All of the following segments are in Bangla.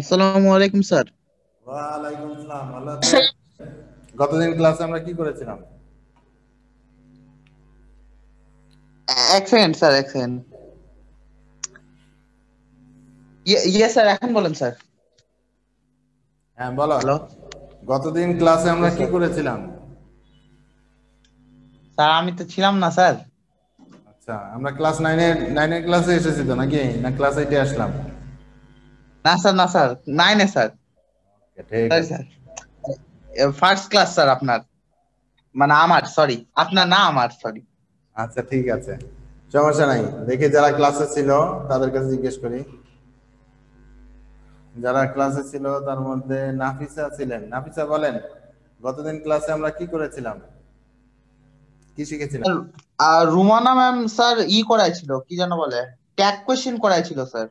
আসসালামু আলাইকুম স্যার। ওয়ালাইকুম আসসালাম। ভালো আছেন? গতদিন ক্লাসে আমরা কি করেছিলাম? এক সেকেন্ড স্যার, এক সেকেন্ড। ইয়ে স্যার, এখন বলেন স্যার। হ্যাঁ বলো। হ্যালো। গতদিন ক্লাসে আমরা ইয়ে কি স্যার। করেছিলাম? স্যার আমি তো ছিলাম না স্যার। আচ্ছা, আমরা ক্লাস নাইনের ক্লাসে এসেছি তো নাকি, না ক্লাস এইটে আসলাম? না স্যার, না স্যার, নাইনে স্যার। ঠিক সরি আছে। স্যার। ফার্স্ট ক্লাস স্যার আপনার, মানে আমার, সরি আপনার না আমার, সরি। আচ্ছা ঠিক আছে, সমস্যা নাই। দেখি যারা ক্লাসে ছিল তাদের কাছে জিজ্ঞেস করি। যারা ক্লাসে ছিল তার মধ্যে নাফিসা ছিলেন। নাফিসা বলেন, গতদিন ক্লাসে আমরা কি করেছিলাম, কি শিখেছিলাম? আর রুমানা ম্যাম স্যার করাইছিল, কি যেন বলে, ট্যাগ কোশ্চেন করাইছিল স্যার।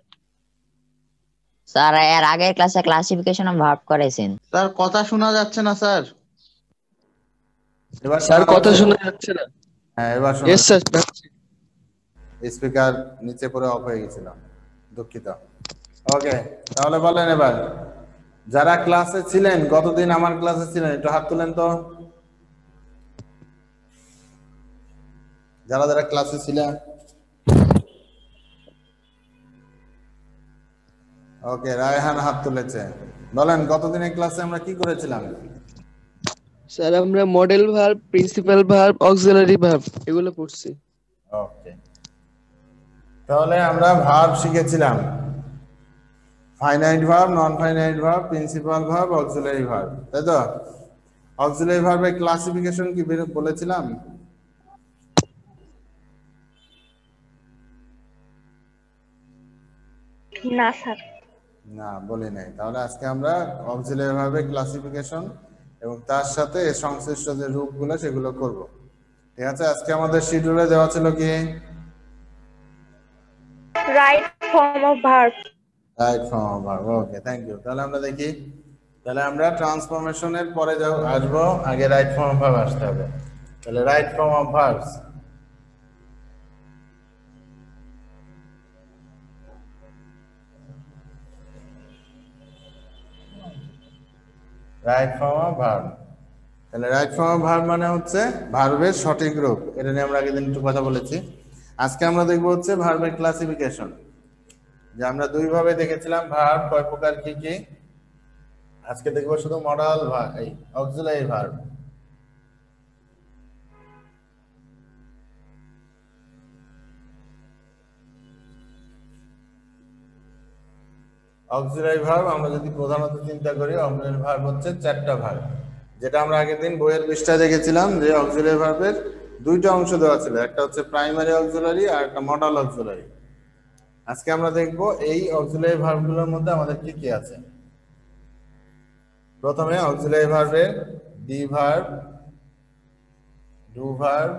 স্যার এর আগের ক্লাসে ক্লাসিফিকেশন অফ ভার্ব করেছেন। স্যার কথা শোনা যাচ্ছে না স্যার। এবার স্যার শোনা কথা যাচ্ছে? শোনা যাচ্ছে না। হ্যাঁ এবার শোনা ইয়েস স্যার। স্পিকার নিচে পড়ে অফ হয়ে গেছিল, দুঃখিত। ওকে, তাহলে বলেন এবার, যারা ক্লাসে ছিলেন গতদিন আমার ক্লাসে ছিলেন একটু হাত তুলেন তো। যারা যারা ক্লাসে ছিলেন। ওকে, রায়হান হাত তুলেছে। বলেন গতদিনের ক্লাসে আমরা কি করেছিলাম? স্যার আমরা modal verb, principal verb, auxiliary verb এগুলো পড়ছি। ওকে, তাহলে আমরা ভার্ব শিখেছিলাম, finite verb, non finite verb, principal verb, auxiliary verb, তাই তো? অক্সিলারি ভার্বের ক্লাসিফিকেশন কি বলেছিলাম? না স্যার। না বলি নাই। তাহলে আজকে আমরা অক্সিলারি ভার্বের ক্লাসিফিকেশন এবং তার সাথে এর সংশ্লিষ্ট যে রূপগুলো সেগুলো করব। ঠিক আছে, আজকে আমাদের শিডিউলে দেওয়া ছিল কি? Right form of verb. Right form of verb. Okay, thank you. তাহলে আমরা দেখি, তাহলে আমরা ট্রান্সফরমেশনের পরে আসবো, আগে রাইট ফর্ম অফ ভার্ব আসতে হবে। তাহলে right form of verbs, right form of verb. তাহলে রাইট ফর্ম অফ ভার্ব মানে হচ্ছে ভার্বের সঠিক রূপ। এটা নিয়ে আমরা আগের দিন একটু কথা বলেছি। আজকে আমরা দেখবো হচ্ছে ভার্বের ক্লাসিফিকেশন, যে আমরা দুই ভাবে দেখেছিলাম ভার্ব কয় প্রকার কি কি। আজকে দেখবো শুধু মডাল ভার্ব, এই অক্সিলারি ভার্ব। অক্সিলারি ভার্ব আমরা যদি প্রধানত চিন্তা করি, অক্সিলারি ভার্ব হচ্ছে চারটা ভার্ব, যেটা আমরা আগের দিন বইয়ের পৃষ্ঠায় দেখেছিলাম যে অক্সিলারি ভার্বের দুইটা অংশ দেওয়া ছিল, একটা হচ্ছে প্রাইমারি অক্সিলারি আর একটা মডাল অক্সিলারি। আজকে আমরা দেখব এই অক্সিলারি ভার্বগুলোর মধ্যে আমাদের কি কি আছে। প্রথমে অক্সিলারি ভার্বের be verb, do verb,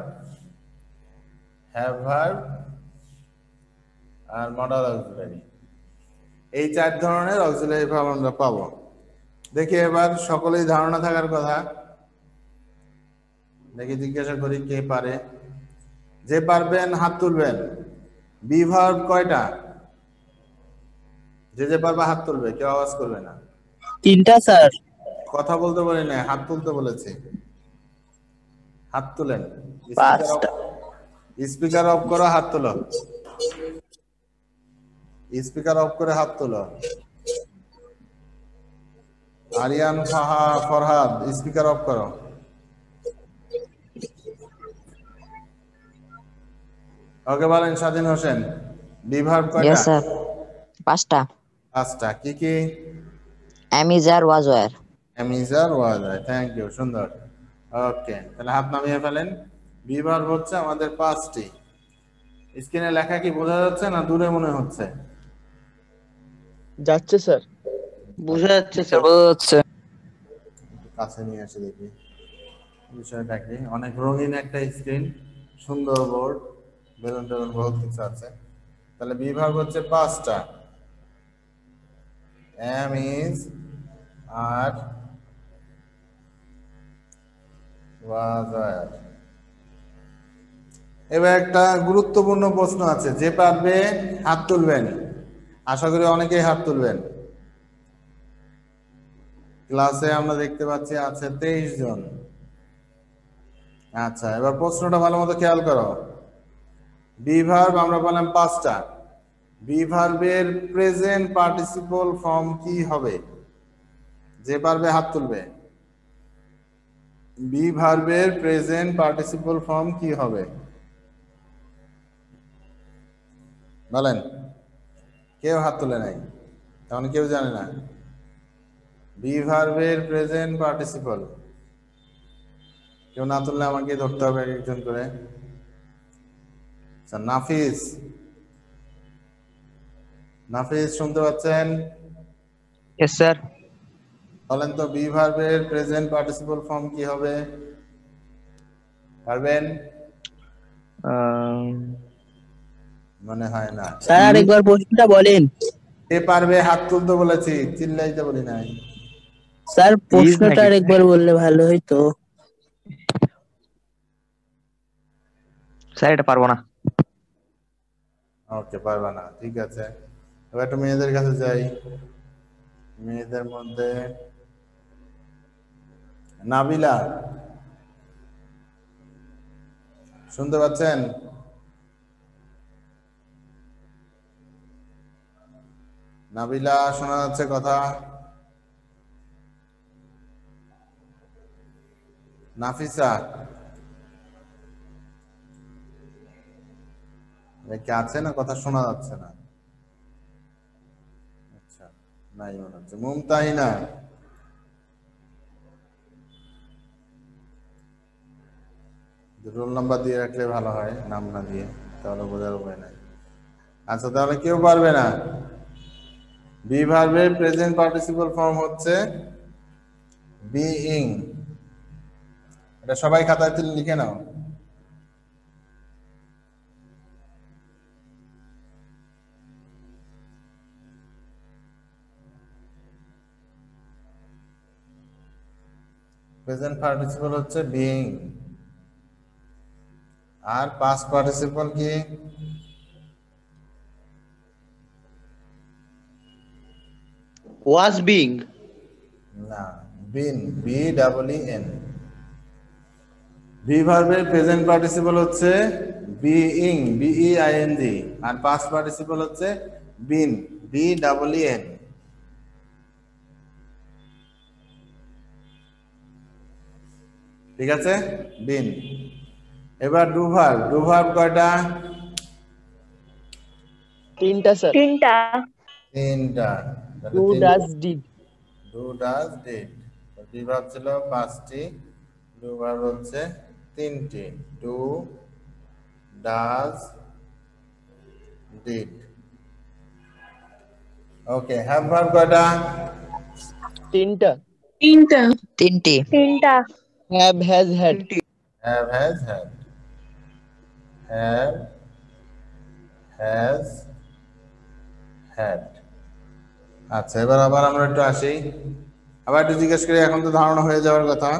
have verb আর মডাল অক্সিলারি। এই চার ধরনের অক্সিলারি ভার্ব আমরা পাবো। দেখি এবার সকলেই ধারণা থাকার কথা, দেখি জিজ্ঞাসা করি কে পারে। যে পারবেন হাত তুলবেন। বি ভার্ব কয়টা? যে পারবে হাত তুলবে, কেউ আওয়াজ করবে না। তিনটা স্যার। কথা বলতে বলি না, হাত তুলতে বলেছি। হাত তুলেন। পাঁচটা। স্পিকার অফ করো, হাত তোলো। স্পিকার অফ করে হাত তোলো। আরিয়ান ফরহাদ স্পিকার অফ করো। ওকে, বলেন স্বাধীন হোসেন, বিভাগ কয়টা? ইয়েস স্যার, পাঁচটা। পাঁচটা। কি কি? Am is are, was were. Am is are, was were. Thank you, সুন্দর। ওকে, তাহলে হাত নামিয়ে ফেলেন। বিভাগ হচ্ছে আমাদের পাঁচটি। স্ক্রিনে লেখা কি বোঝা যাচ্ছে না দূরে মনে হচ্ছে? যাচ্ছে স্যার। বোঝা যাচ্ছে স্যার। বোঝা যাচ্ছে। কাছে নিয়ে এসে দেখি বিষয়টা কি। অনেক রঙিন একটা স্ক্রিন, সুন্দর বোর্ড, বেলুন টেলুন বহুত কিছু আছে। তাহলে বিভাগ হচ্ছে পাঁচটা। এম ইজ, আর, ওয়াজ। এবার একটা গুরুত্বপূর্ণ প্রশ্ন আছে, যে পারবে হাত তুলবেন। আশা করি অনেকেই হাত তুলবেন। ক্লাসে আমরা দেখতে পাচ্ছি আছে 23 জন। আচ্ছা, এবার প্রশ্নটা ভালো মতো খেয়াল করো। বি ভার্ব আমরা বললাম 5টা। বি ভার্বের প্রেজেন্ট পার্টিসিপল ফর্ম কি হবে? যে পারবে হাত তুলবে। বি ভার্বের প্রেজেন্ট পার্টিসিপল ফর্ম কি হবে বলেন। কেউ হাত তুলে নাই, তখন কেউ জানে না। বি ভার্বের প্রেজেন্ট পার্টিসিপল কেউ না তুললে আমাকে ধরতে হবে একজন করে। আচ্ছা, নাফিস, নাফিস শুনতে পাচ্ছেন? Yes sir. বলেন তো বি ভার্বের প্রেজেন্ট পার্টিসিপল ফর্ম কি হবে? পারবেন? মনে হয় না। স্যার আরেকবার প্রশ্নটা বলেন। কে পারবে হাত তুলতে বলেছি, চিল্লাইতে বলি নাই। স্যার প্রশ্নটা আরেকবার বললে ভালো হইতো। স্যার এটা পারবো না। ওকে, পারবা না, ঠিক আছে। এবার একটু মেয়েদের কাছে যাই। মেয়েদের মধ্যে নাবিলা, শুনতে পাচ্ছেন? নাবিলা, শোনা যাচ্ছে কথা? নাফিসা কি আছে না? কথা শোনা যাচ্ছে না। আচ্ছা, নাই মনে হচ্ছে। মুমতাহিনা, রোল নাম্বার দিয়ে রাখলে ভালো হয়, নাম না দিয়ে, তাহলে বোঝার উপায় নাই। আচ্ছা, তাহলে কেউ পারবে না। বি ভার্বের প্রেজেন্ট পার্টিসিপল ফর্ম হচ্ছে বিইং। এটা সবাই খাতায় লিখে নাও। প্রেজেন্ট পার্টিসিপল হচ্ছে বিইং, আর পাস্ট পার্টিসিপল কি? was being। না, been, B double E N. Be ভার্বের প্রেজেন্ট পার্টিসিপল হচ্ছে being, B E I N G, আর পাস্ট পার্টিসিপল হচ্ছে been, B double E N. ঠিক আছে, বিন। এবার ডু ভার্ব, ডু ভার্ব কয়টা? 3টা স্যার। 3টা। তিনটা। Do does did. Do does did. Be verb ছিল 5টি, ডু ভার্ব হচ্ছে 3টি। Do does did. Okay, have verb কয়টা? 3টা। 3টি। 3টা। Have has had. Have has had. Have has had. আচ্ছা, এবার আবার আমরা একটু আসি, আবার একটু জিজ্ঞেস করি। এখন তো ধারণা হয়ে যাওয়ার কথা।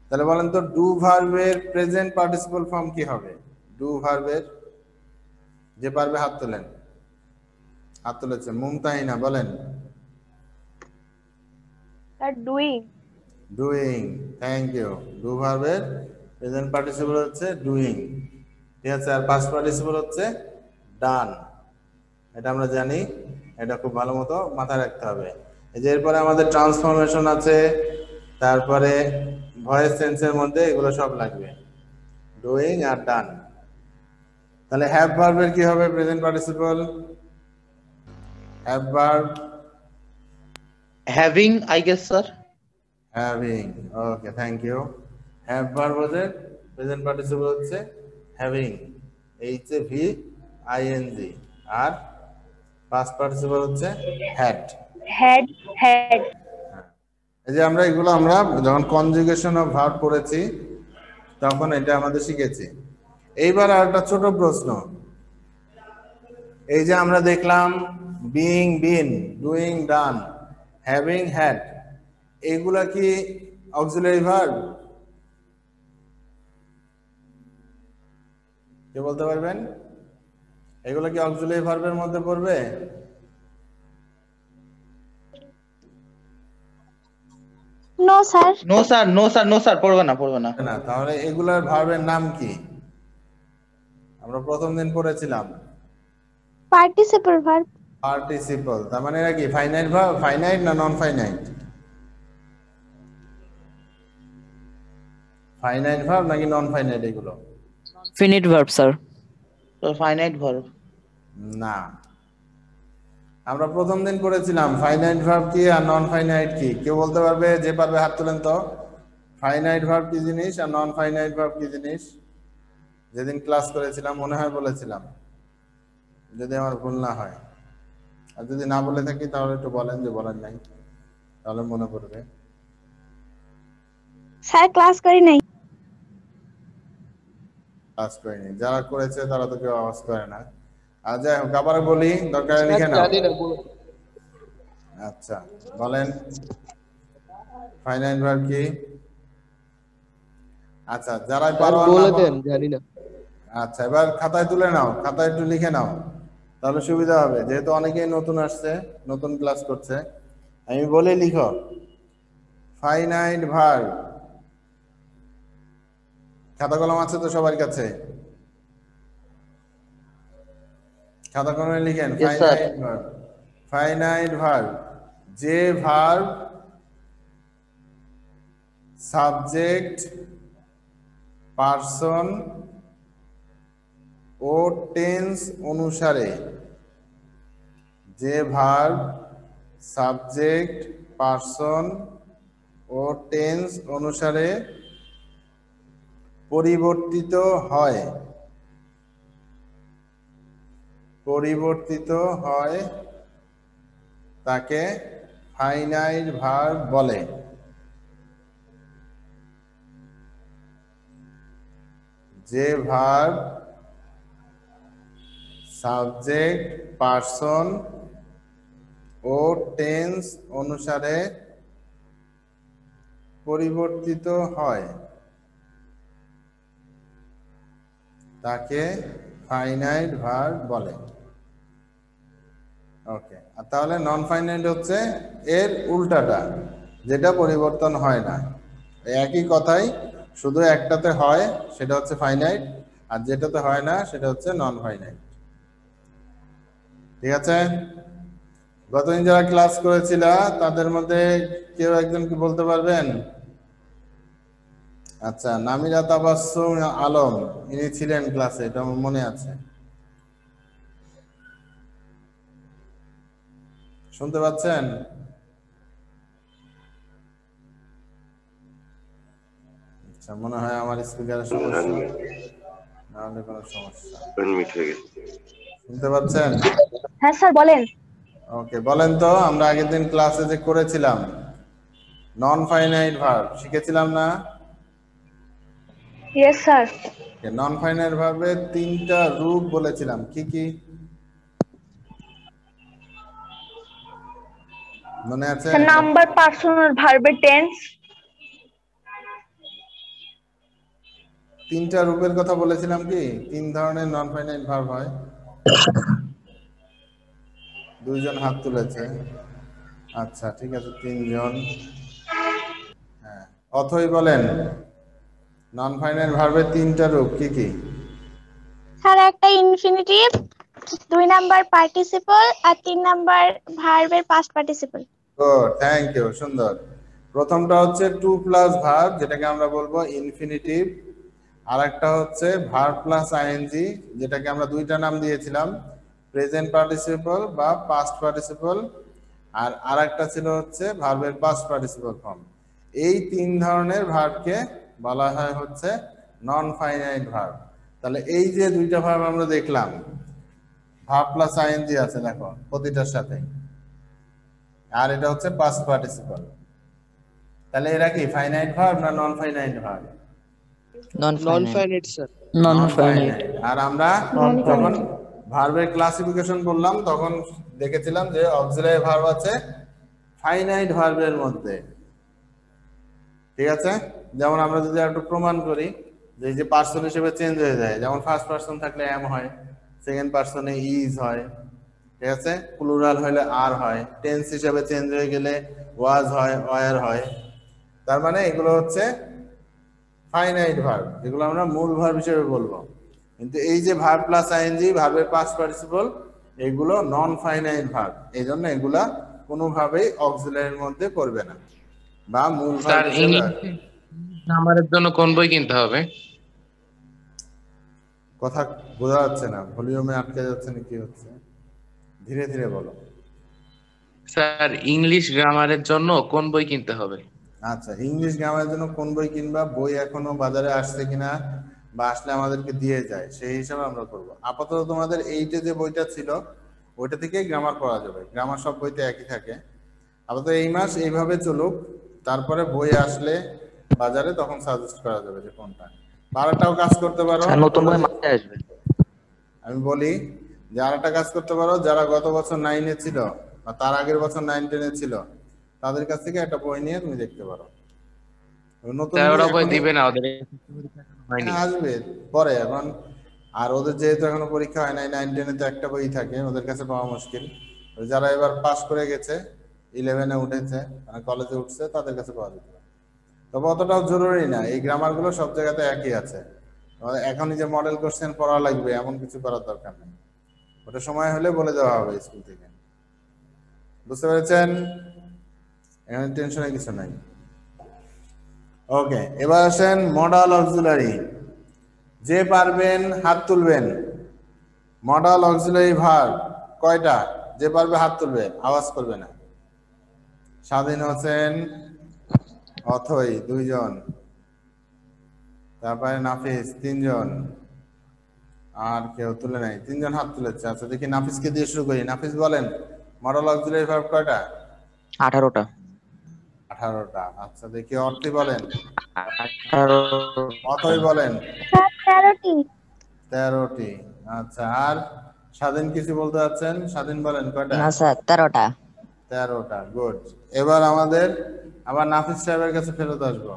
তাহলে বলেন তো ডু ভার্বের প্রেজেন্ট পার্টিসিপল ফর্ম কি হবে? ডু ভার্বের, যে পারবে হাত তোলেন। হাত তুলেছে মুমতাহিনা, বলেন। আর doing. Doing, thank you. Do ভার্বের প্রেজেন্ট পার্টিসিপল হচ্ছে ডুইং, ঠিক আছে। আর পাস্ট পার্টিসিপল হচ্ছে ডান। এটা আমরা জানি, এটা খুব ভালো মতো মাথায় রাখতে হবে। এই যে এরপরে আমাদের ট্রান্সফরমেশন আছে, তারপরে ভয়েস সেন্সের মধ্যে এগুলো সব লাগবে, ডুইং আর ডান। তাহলে হ্যাভ ভার্বের কি হবে present participle? Have verb having I guess sir। Having, okay, thank you. Have verb হচ্ছে প্রেজেন্ট পার্টিসিপল হচ্ছে having, H A V I N G, আর পাস্ট পার্টিসিপল হচ্ছে হ্যাড। হ্যাড। হ্যাড। এই যে আমরা এগুলো আমরা যখন কনজুগেশন অফ ভার্ব পড়েছি তখন এটা আমাদের শিখেছি। এইবার আর একটা ছোট প্রশ্ন। এই যে আমরা দেখলাম being been, doing done, having had, এইগুলা কি অক্সিলারি ভার্ব? কে বলতে পারবেন? এগুলো কি অক্সিলারি ভার্বের মধ্যে পড়বে? No, sir. No sir, no sir, no sir, পড়বে না, পড়বে না। না, তাহলে এগুলার ভার্বের নাম কি? আমরা প্রথম দিন পড়েছিলাম Participle verb. পার্টিসিপল, তার মানে এরা কি ফাইনাইট ভার্ব, ফাইনাইট না নন ফাইনাইট? ফাইনাইট ভার্ব নাকি নন ফাইনাইট এগুলো? Finite verb sir. Finite verb. না, আমরা প্রথম দিন পড়েছিলাম ফাইনাইট ভার্ব কি আর নন ফাইনাইট কি। কেউ বলতে পারবে? যে পারবে হাত তুলেন তো। ফাইনাইট ভার্ব কি জিনিস আর নন ফাইনাইট ভার্ব কি জিনিস? যেদিন ক্লাস করেছিলাম মনে হয় বলেছিলাম, যদি আমার ভুল না হয়। আর যদি না বলে থাকি তাহলে একটু বলেন যে বলেন নাই, তাহলে মনে পড়বে। Sir, class kari nahi. Class করিনি, যারা করেছে তারা তো কেউ আওয়াজ করে না। আর যাই হোক, আবার বলি, দরকার লিখে নাও। জানি না বলো। আচ্ছা বলেন, ফাইনাইট ভার্ব কি? আচ্ছা যারা পারো আর না বলে পারো- দেন, জানি না। আচ্ছা এবার খাতায় তুলে নাও, খাতায় একটু লিখে নাও, তাহলে সুবিধা হবে। যেহেতু অনেকেই নতুন আসছে, নতুন ক্লাস করছে, আমি বলে লিখো ফাইনাইট ভার্ব। খাতা কলম আছে তো সবার কাছে? খাতা কলমে লিখেন Yes, sir. Finite verb. Finite verb যে ভার্ব সাবজেক্ট, পার্সন ও টেন্স অনুসারে, যে ভার্ব সাবজেক্ট, পার্সন ও টেন্স অনুসারে পরিবর্তিত হয়, পরিবর্তিত হয় তাকে ফাইনাইট ভার্ব বলে। যে ভার্ব সাবজেক্ট, পার্সন ও টেন্স অনুসারে পরিবর্তিত হয় তাকে ফাইনাইট ভার্ব বলে। ওকে, আর তাহলে নন ফাইনাইট হচ্ছে এর উল্টাটা, যেটা পরিবর্তন হয় না। একই কথাই, শুধু একটাতে হয় সেটা হচ্ছে ফাইনাইট, আর যেটাতে হয় না সেটা হচ্ছে নন ফাইনাইট। ঠিক আছে? গতদিন যারা ক্লাস করেছিল তাদের মধ্যে কেউ একজন কি বলতে পারবেন? আচ্ছা, নামিরা তাবাসসুম আলম, ইনি ছিলেন ক্লাসে, এটা আমার মনে আছে। শুনতে পাচ্ছেন? আচ্ছা, মনে হয় আমার স্পিকারের সমস্যা, না হলে কোনো সমস্যা। শুনতে পাচ্ছেন? হ্যাঁ স্যার বলেন। ওকে, বলেন তো, আমরা আগের দিন ক্লাসে যে করেছিলাম নন ফাইনাইট ভার্ব শিখেছিলাম না? Yes sir. নন ফাইনাইট ভার্বের তিনটা রূপ বলেছিলাম, কি কি মনে আছে? নাম্বার, পার্সন আর ভার্বের টেন্স। তিনটা রূপের কথা বলেছিলাম। কি তিন ধরনের নন ফাইনাইট ভার্ব হয়? দুইজন হাত তুলেছে। আচ্ছা ঠিক আছে, তিনজন। হ্যাঁ, অথই বলেন নন ফাইনাইট ভার্বের তিনটা রূপ কি কি? স্যার একটা ইনফিনিটিভ, 2 নাম্বার পার্টিসিপল আর 3 নাম্বার ভার্বের past participle. Good, thank you, সুন্দর। প্রথমটা হচ্ছে টু প্লাস ভার্ব, যেটাকে আমরা বলবো ইনফিনিটিভ। আর একটা হচ্ছে ভার্ব প্লাস আইএনজি, যেটাকে আমরা দুইটা নাম দিয়েছিলাম, প্রেজেন্ট পার্টিসিপল বা পাস্ট পার্টিসিপল। আর আরেকটা ছিল হচ্ছে ভার্বের পাস্ট পার্টিসিপল ফর্ম। এই তিন ধরনের ভার্বকে বলা হয় হচ্ছে নন ফাইনাইট ভার্ব। তাহলে এই যে দুইটা ভার্ব আমরা দেখলাম, ভার্ব প্লাস আইএনজি আছে দেখো প্রতিটার সাথে, আর এটা হচ্ছে পাস্ট পার্টিসিপল। তাহলে এরা কি ফাইনাইট ভার্ব না non finite verb? Non finite sir. Non finite. আর আমরা যখন ভার্বের ক্লাসিফিকেশন করলাম তখন দেখেছিলাম যে অক্সিলারি ভার্ব আছে ফাইনাইট ভার্বের মধ্যে। ঠিক আছে? যেমন আমরা যদি একটু প্রমাণ করি যে এই যে পার্সন হিসেবে চেঞ্জ হয়ে যায়, যেমন ফার্স্ট পার্সন থাকলে এম হয়, সেকেন্ড পার্সনে ইজ হয়, ঠিক আছে, প্লুরাল হলে আর হয়, টেন্স হিসেবে চেঞ্জ হয়ে গেলে ওয়াজ হয়, ওয়ার হয়, তার মানে এগুলো হচ্ছে ফাইনাইট ভার্ব, যেগুলো আমরা মূল ভার্ব হিসেবে বলবো। কিন্তু এই যে ভার্ব প্লাস আইএনজি, ভার্বের পাস্ট পার্টিসিপল, এগুলো নন ফাইনাইট ভার্ব, এই জন্য এগুলা কোনোভাবেই অক্সিলারির মধ্যে পড়বে না বা মূল ভার্ব স্যার হিসেবে ইংলিশ আসবে। গ্রামারের জন্য কোন বই কিনতে হবে? কথা বোঝা যাচ্ছে না, ভলিউমে আটকে যাচ্ছে না, কি হচ্ছে? ধীরে ধীরে বলো। স্যার ইংলিশ গ্রামারের জন্য কোন বই কিনতে হবে? আচ্ছা, ইংলিশ গ্রামারের জন্য কোন বই কিনবা, বই এখনো বাজারে আসছে কিনা বা আসলে আমাদেরকে দিয়ে যায়, সেই হিসাবে আমরা করব। আপাতত তোমাদের এইটে যে বইটা ছিল ওইটা থেকেই গ্রামার পড়া যাবে, গ্রামার সব বইতে একই থাকে। আপাতত এই মাস এইভাবে চলুক, তারপরে বই আসলে বাজারে তখন সাজেস্ট করা যাবে যে কোনটা। আরেকটাও কাজ করতে পারো, নতুন বই মাসে আসবে। আমি বলি যে আরেকটা কাজ করতে পারো, যারা গত বছর 9-এ ছিল বা তার আগের বছর 9-10-এ ছিল, তাদের কাছ থেকে একটা বই নিয়ে তুমি দেখতে পারো। নতুন স্যার ওরা বই এখনই দিবে না, ওদের হয়নি। আসবে পরে এখন, আর ওদের যেহেতু এখনো পরীক্ষা হয় নাই, 9-10-এ তো একটা বই থাকে, ওদের কাছে পাওয়া মুশকিল। যারা এবার পাস করে গেছে, 11-এ উঠেছে, মানে কলেজে উঠছে, তাদের কাছে পাওয়া যেতে পারে। তবে অতটাও জরুরি না, এই গ্রামার গুলো সব জায়গাতে একই আছে। এখনই যে মডেল কোশ্চেন পড়া লাগবে এমন কিছু করার দরকার নেই, ওটা সময় হলে বলে দেওয়া হবে স্কুল থেকে। বুঝতে পেরেছেন? এখানে টেনশনের কিছু নাই। ওকে, এবার আসেন মডাল অক্সিলারি। যে পারবেন হাত তুলবেন। মডাল অক্সিলারি ভার্ব কয়টা? যে পারবে হাত তুলবে, আওয়াজ করবে না। স্বাধীন হোসেন, অথই 2 জন, তারপরে নাফিস 3 জন, আর কেউ তুলে নাই, 3 জন হাত তুলেছে। আচ্ছা দেখি নাফিসকে দিয়ে শুরু করি। নাফিস বলেন মডাল অক্সিলারি ভার্ব কয়টা? 18টা। 18টা। আচ্ছা দেখি অর্থী বলেন। 18। অথই বলেন। স্যার 13টি। 13টি। আচ্ছা, আর স্বাধীন কিছু বলতে যাচ্ছেন? স্বাধীন বলেন কয়টা? না স্যার 13টা। 13টা, গুড। এবার আমাদের আবার নাফিস সাহেবের কাছে ফেরত আসবো।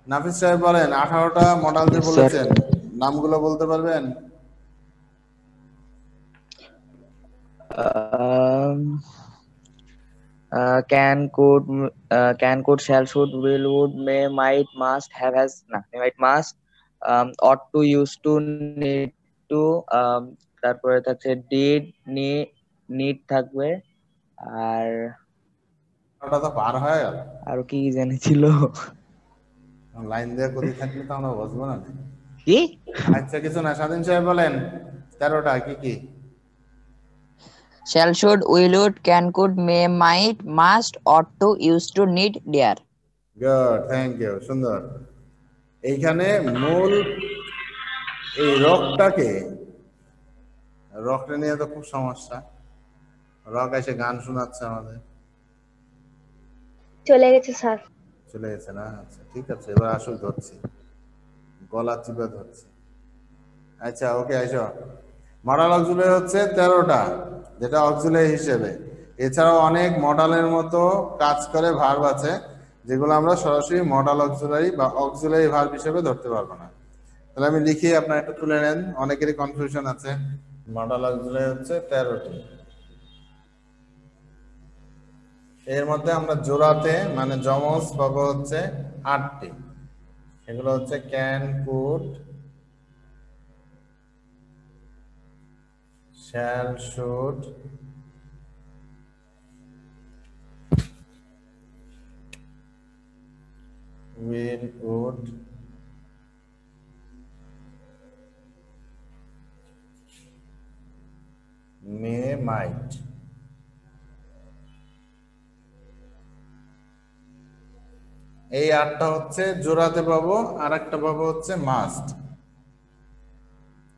নাফিস সাহেব বলেন 18টা মডেল যে বলেছেন, নামগুলো বলতে পারবেন? Can, could, shall, should, will, would, may, might, must, have, has, না might, must, ought to, used to, need to, তারপরে থাকছে did, need থাকবে, আর ওটা তো পার হয়ে গেল, আরো কি জেনেছিল লাইন দিয়ে কোথায় থাকলে তো আমরা বুঝবো না। কি? আচ্ছা কিছু না, স্বাধীন সাহেব বলেন 13টা কি কি? shall, should, will, would, can, could, may, might, must, ought to, used to, need, dare. Good, thank you, সুন্দর। এইখানে মূল এই রকটাকে, রকটা নিয়ে তো খুব সমস্যা। রক এসে গান শোনাচ্ছে আমাদের। চলে গেছে স্যার। চলে গেছে না? আচ্ছা ঠিক আছে, এবার আসল ধরছি, গলা চিপে ধরছি। আচ্ছা ওকে, আইসো। মডাল অক্সিলারি হচ্ছে 13টা, যেটা অক্সিলারি হিসেবে। এছাড়াও অনেক মডালের মতো কাজ করে ভার্ব আছে, যেগুলো আমরা সরাসরি মডাল অক্সিলারি বা অক্সিলারি ভার্ব হিসেবে ধরতে পারবো না। তাহলে আমি লিখি, আপনারা একটু তুলে নেন, অনেকেরই কনফিউশন আছে। মডাল অক্সিলারি হচ্ছে 13টি। এর মধ্যে আমরা জোড়াতে মানে যমজ পাবো হচ্ছে 8টি। এগুলো হচ্ছে can, could, shall, should, will, would, may, might। এই 8টা হচ্ছে জোড়াতে পাবো, আর একটা পাবো হচ্ছে মাস্ট।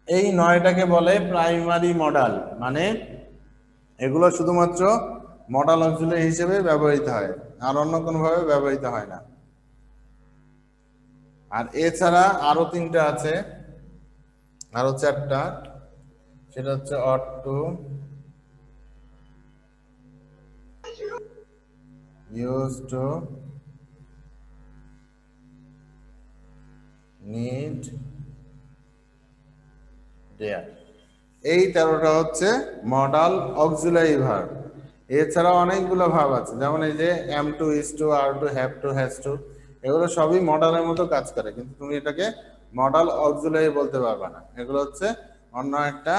এই 9টাকে বলে প্রাইমারি মডাল, মানে এগুলো শুধুমাত্র মডাল অক্সিলারি হিসেবে ব্যবহৃত হয়, আর অন্য কোনো ভাবে ব্যবহৃত হয় না। আর এছাড়া আরো 3টা আছে, আরো 4টা, সেটা হচ্ছে ought to, used to, need, dare। এই 13টা হচ্ছে মডাল অক্সিলারি ভার্ব। এছাড়া অনেকগুলো ভাব আছে, যেমন এই যে am to, is to, are to, have to, has to, এগুলো সবই মডালের মতো কাজ করে, কিন্তু তুমি এটাকে মডাল অক্সিলারি বলতে পারবে না। এগুলো হচ্ছে অন্য একটা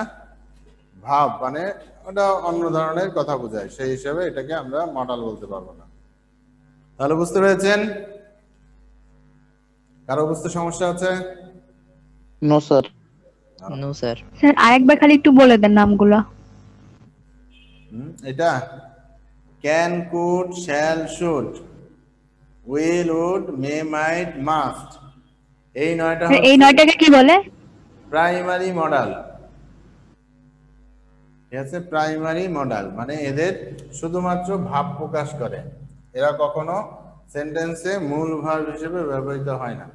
ভাব, মানে ওটা অন্য ধরনের কথা বোঝায়, সেই হিসাবে এটাকে আমরা মডাল বলতে পারবো না। তাহলে বুঝতে পেরেছেন? কারো বুঝতে সমস্যা আছে? No sir. No sir. Sir আরেকবার খালি একটু বলে দেন নামগুলো। এটা can, could, shall, should, will, would, may, might, must, এই 9টা এই 9টাকে কি বলে? Primary modal. ঠিক আছে, প্রাইমারি মডাল মানে এদের শুধুমাত্র ভাব প্রকাশ করে, এরা কখনো সেন্টেন্সে মূল ভার্ব হিসেবে ব্যবহৃত হয় না।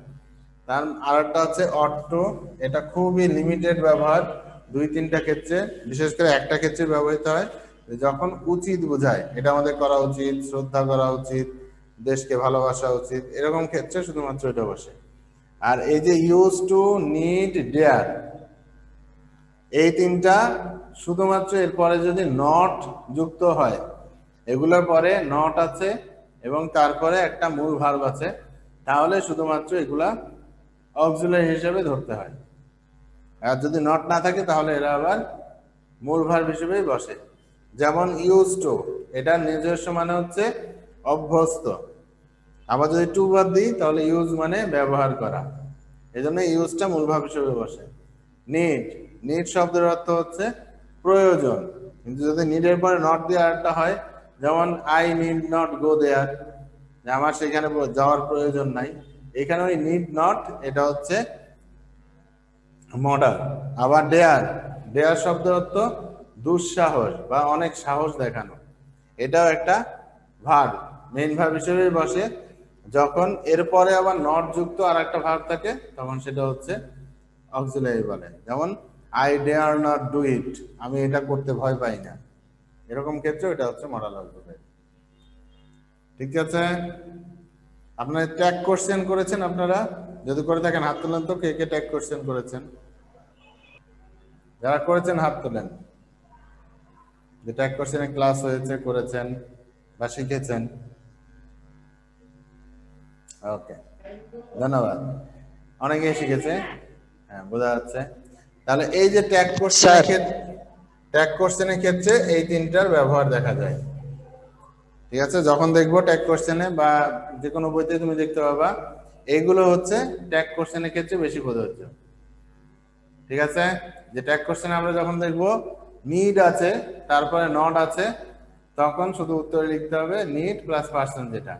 তার আরেকটা আছে অট, এটা খুবই লিমিটেড ব্যবহার, 2-3টা ক্ষেত্রে, বিশেষ করে একটা ক্ষেত্রে ব্যবহৃত হয়, যখন উচিত বোঝায়, এটা আমাদের করা উচিত, শ্রদ্ধা করা উচিত, দেশকে ভালোবাসা উচিত, এরকম ক্ষেত্রে শুধুমাত্র এটা বসে। আর এই যে ইউজ টু, নিড, ডেয়ার, এই 3টা শুধুমাত্র এরপরে যদি নট যুক্ত হয়, এগুলোর পরে নট আছে এবং তারপরে একটা মূল ভার্ব আছে, তাহলে শুধুমাত্র এগুলা অক্সিলারি হিসেবে ধরতে হয়। আর যদি নট না থাকে তাহলে এরা আবার মূল ভার্ব হিসেবেই বসে। যেমন ইউজ টু, এটা নিজস্ব মানে হচ্ছে অভ্যস্ত, আবার যদি টু বাদ দিই তাহলে ইউজ মানে ব্যবহার করা, এই জন্য ইউজটা মূল ভার্ব হিসেবে বসে। নিড, নিড শব্দের অর্থ হচ্ছে প্রয়োজন, কিন্তু যদি নিডের পরে নট দিয়ে আরেকটা হয়, যেমন আই নিড নট গো দেয়ার, আমার সেখানে যাওয়ার প্রয়োজন নাই, এখানে ওই নিড নট, এটা হচ্ছে মডাল। আবার ডেয়ার, ডেয়ার শব্দের অর্থ দুঃসাহস বা অনেক সাহস দেখানো, এটাও একটা ভার্ব, মেইন ভার্ব হিসেবে বসে। যখন এরপরে আবার নট যুক্ত আর একটা ভার্ব থাকে তখন সেটা হচ্ছে অক্সিলারি বলে। যেমন I dare not do it, আমি এটা করতে ভয় পাই না, এরকম ক্ষেত্রে এটা হচ্ছে মডাল অক্সিলারি। ঠিক আছে, আপনারা ট্যাগ কোশ্চেন করেছেন? আপনারা যদি করে থাকেন হাত তোলেন তো, কে কে ট্যাগ কোশ্চেন করেছেন? যারা করেছেন হাত তোলেন, যে ট্যাগ কোশ্চেনে ক্লাস হয়েছে, করেছেন বা শিখেছেন। ওকে, ধন্যবাদ, অনেকেই শিখেছে, হ্যাঁ বোঝা যাচ্ছে। তাহলে এই যে ট্যাগ কোশ্চেনের ক্ষেত্রে এই 3টার ব্যবহার দেখা যায়। ঠিক আছে, যখন দেখবো ট্যাগ কোশ্চেনে বা যে কোনো বইতে তুমি দেখতে পাবা, এইগুলো হচ্ছে ট্যাগ কোশ্চেনের ক্ষেত্রে বেশি প্রযোজ্য। ঠিক আছে, যে ট্যাগ কোশ্চেনে আমরা যখন দেখবো নিড আছে তারপরে নট আছে, তখন শুধু উত্তরে লিখতে হবে নিড প্লাস পার্সন, যেটা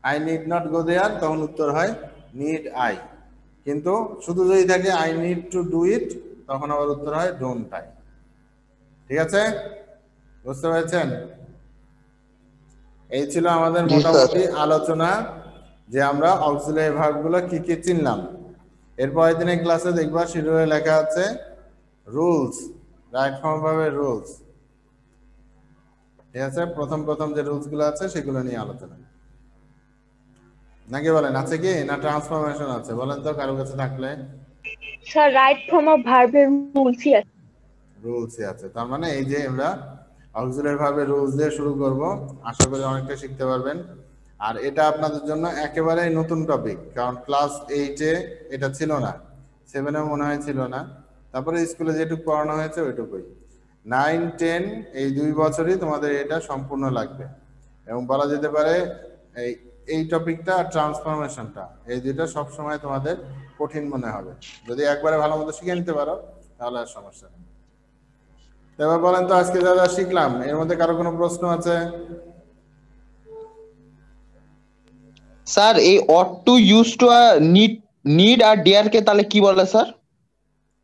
আই নিড নট গো দেয়ার, তখন উত্তর হয় নিড আই। কিন্তু শুধু যদি থাকে I need to do it, তখন আবার উত্তর হয় ডোন্ট আই। ঠিক আছে, বুঝতে পেরেছেন? এই ছিল আমাদের মোটামুটি আলোচনা, যে আমরা অক্সিলারি ভার্বগুলো কি কি চিনলাম। এরপরের দিনের ক্লাসে দেখবা শিডিউলে লেখা আছে রুলস, রাইট ফর্ম ভাবে রুলস। ঠিক আছে, প্রথম যে রুলস গুলো আছে সেগুলো নিয়ে আলোচনা, নাকি বলেন? আছে কি না ট্রান্সফরমেশন আছে? বলেন তো কারো কাছে থাকলে। স্যার রাইট ফর্ম অফ ভার্বের রুলসই আছে। রুলসই আছে, তার মানে এই যে আমরা অক্সিলারি ভার্বের রুলস দিয়ে শুরু করব, আশা করি অনেকটা শিখতে পারবেন। আর এটা আপনাদের জন্য একেবারেই নতুন টপিক, কারণ ক্লাস 8-এ এটা ছিল না, 7-এও মনে হয় ছিল না, তারপরে স্কুলে যেটুকু পড়ানো হয়েছে ওইটুকুই। 9-10 এই 2 বছরই তোমাদের এটা সম্পূর্ণ লাগবে, এবং বলা যেতে পারে এই টপিকটা আর ট্রান্সফরমেশনটা, এই দুইটা সবসময় তোমাদের কঠিন মনে হবে। যদি একবারে ভালো মতো শিখে নিতে পারো তাহলে আর সমস্যা নেই। এবার বলেন তো আজকে যা যা শিখলাম এর মধ্যে কারো কোনো প্রশ্ন আছে? স্যার এই ought to, use to, need আর ডেয়ার কে তাহলে কি বলে স্যার?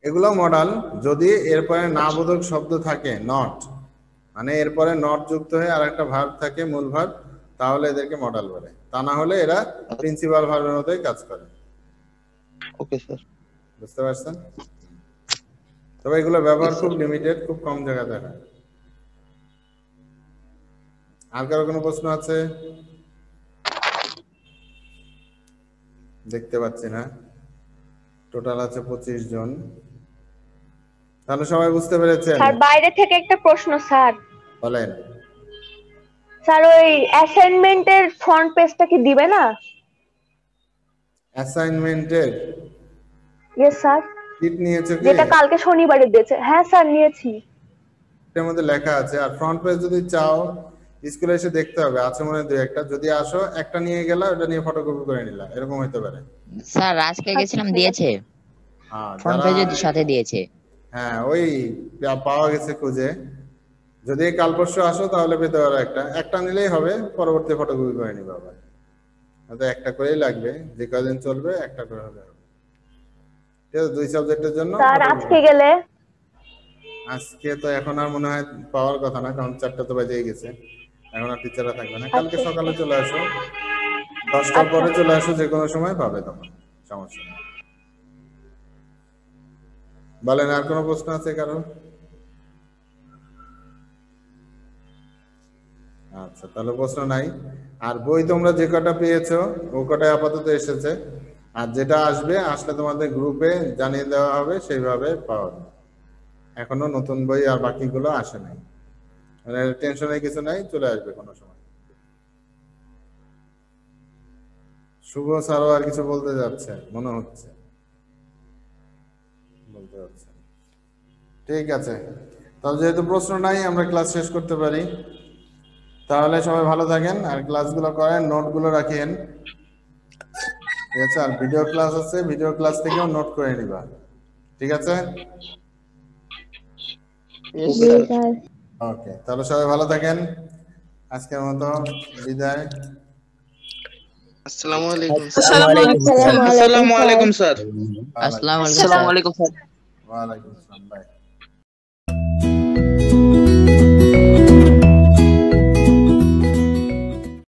এগুলো মডাল। যদি এরপরে না বোধক শব্দ থাকে, নট মানে এরপরে নট যুক্ত হয়ে আর একটা ভার্ব থাকে মূল ভার্ব, তাহলে এদেরকে মডাল বলে, তা না হলে এরা প্রিন্সিপাল ভার্বের মতোই কাজ করে। ওকে স্যার, বুঝতে পারছেন? তবে এগুলো ব্যবহার খুব লিমিটেড, খুব কম জায়গায় দেখা। আর কারো কোনো প্রশ্ন আছে? দেখতে পাচ্ছি না, টোটাল আছে 25 জন। তাহলে সবাই বুঝতে পেরেছেন? স্যার বাইরে থেকে একটা প্রশ্ন স্যার। বলেন। স্যার ওই অ্যাসাইনমেন্টের ফ্রন্ট পেজটা কি দিবে না? অ্যাসাইনমেন্টের ইয়েস স্যার, শীট নিয়েছো কি? যেটা কালকে শনিবারে দিয়েছে। হ্যাঁ স্যার নিয়েছি। এর মধ্যে লেখা আছে। আর ফ্রন্ট পেজ যদি চাও স্কুলে এসে দেখতে হবে, আছে মনে হয় দুই একটা। যদি আসো একটা নিয়ে গেলা, ওটা নিয়ে ফটোকপি করে নিলা, এরকম হতে পারে। স্যার আজকে গেছিলাম, দিয়েছে, হ্যাঁ ফ্রন্ট পেজের সাথে দিয়েছে। হ্যাঁ ওই পাওয়া গেছে খুঁজে। যদি কাল পরশু আসো তাহলে পেতে পারো একটা নিলেই হবে, পরবর্তী ফটোকপি করে নিবা আবার। হয়তো একটা করেই লাগবে, যে কদিন চলবে একটা করে হলে হবে। ঠিক আছে, 2 সাবজেক্টের জন্য। স্যার আজকে গেলে? আজকে তো এখন আর মনে হয় পাওয়ার কথা না, কারণ 4টা তো বাজেই গেছে, এখন আর টিচাররা থাকবে না। কালকে সকালে চলে আসো, 10টার পরে চলে আসো, যে কোনো সময় পাবে, তখন সমস্যা নেই। বলেন, আর কোনো প্রশ্ন আছে কারো? আচ্ছা, তাহলে প্রশ্ন নাই। আর বই তোমরা যে কটা পেয়েছো ও কটাই আপাতত এসেছে, আর যেটা আসবে আসলে তোমাদের গ্রুপে জানিয়ে দেওয়া হবে, সেইভাবে পাওয়া যাবে। এখনো নতুন বই আর বাকিগুলো আসে নাই, মানে টেনশনের কিছু নাই, চলে আসবে কোনো সময়। শুভ স্যারও আর কিছু বলতে যাচ্ছে মনে হচ্ছে, বলতে যাচ্ছে। ঠিক আছে, তাহলে যেহেতু প্রশ্ন নাই আমরা ক্লাস শেষ করতে পারি। তাহলে সবাই ভালো থাকেন, আর ক্লাসগুলো করেন, নোটগুলো রাখেন। ঠিক আছে, আর ভিডিও ক্লাস আছে, ভিডিও ক্লাস থেকেও নোট করে নিবা। ঠিক আছে, ওকে। তাহলে সবাই ভালো থাকেন, আজকের মতো বিদায়। আসসালামু আলাইকুম। আসসালামু আলাইকুম স্যার। আসসালামু আলাইকুম স্যার। ওয়ালাইকুম আসসালাম, বাই।